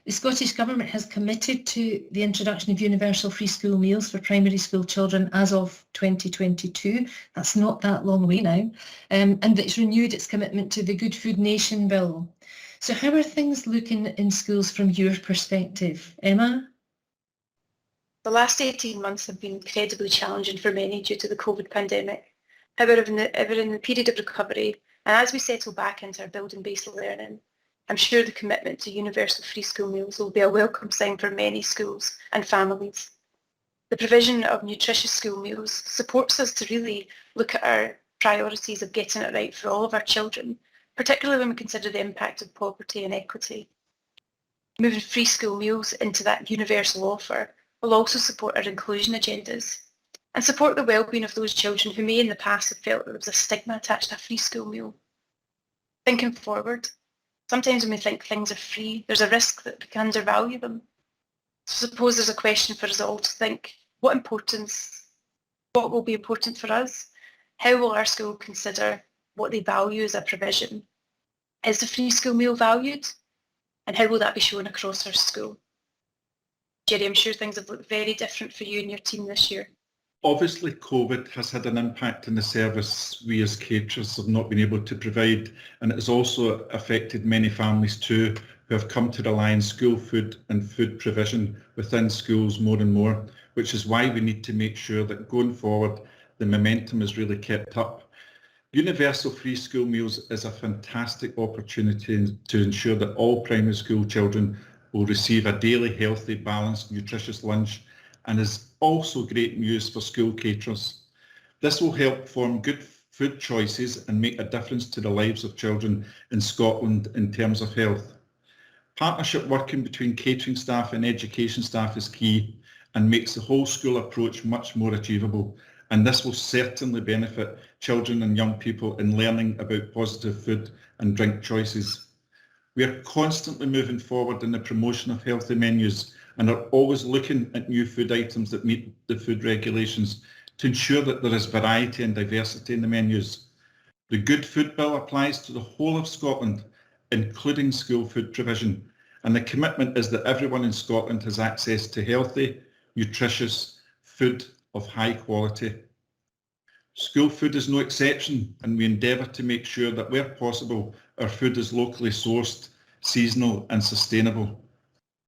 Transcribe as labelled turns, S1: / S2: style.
S1: The Scottish Government has committed to the introduction of universal free school meals for primary school children as of 2022. That's not that long away now. And it's renewed its commitment to the Good Food Nation bill. So how are things looking in schools from your perspective? Emma?
S2: The last 18 months have been incredibly challenging for many due to the COVID pandemic. However, in the period of recovery, and as we settle back into our building-based learning, I'm sure the commitment to universal free school meals will be a welcome sign for many schools and families. The provision of nutritious school meals supports us to really look at our priorities of getting it right for all of our children, particularly when we consider the impact of poverty and equity. Moving free school meals into that universal offer will also support our inclusion agendas and support the well-being of those children who may in the past have felt there was a stigma attached to a free school meal. Thinking forward, sometimes when we think things are free, there's a risk that we can undervalue them. So suppose there's a question for us all to think, what will be important for us? How will our school consider what they value as a provision? Is the free school meal valued? And how will that be shown across our school? Jerry, I'm sure things have looked very different for you and your team this year.
S3: Obviously, COVID has had an impact on the service we as caterers have not been able to provide, and it has also affected many families too who have come to rely on school food and food provision within schools more and more, which is why we need to make sure that going forward the momentum is really kept up. Universal free school meals is a fantastic opportunity to ensure that all primary school children will receive a daily healthy, balanced, nutritious lunch, and is also great news for school caterers. This will help form good food choices and make a difference to the lives of children in Scotland in terms of health. Partnership working between catering staff and education staff is key and makes the whole school approach much more achievable, and this will certainly benefit children and young people in learning about positive food and drink choices. We are constantly moving forward in the promotion of healthy menus and are always looking at new food items that meet the food regulations to ensure that there is variety and diversity in the menus. The Good Food Bill applies to the whole of Scotland, including school food provision, and the commitment is that everyone in Scotland has access to healthy, nutritious food of high quality. School food is no exception, and we endeavour to make sure that where possible our food is locally sourced, seasonal and sustainable.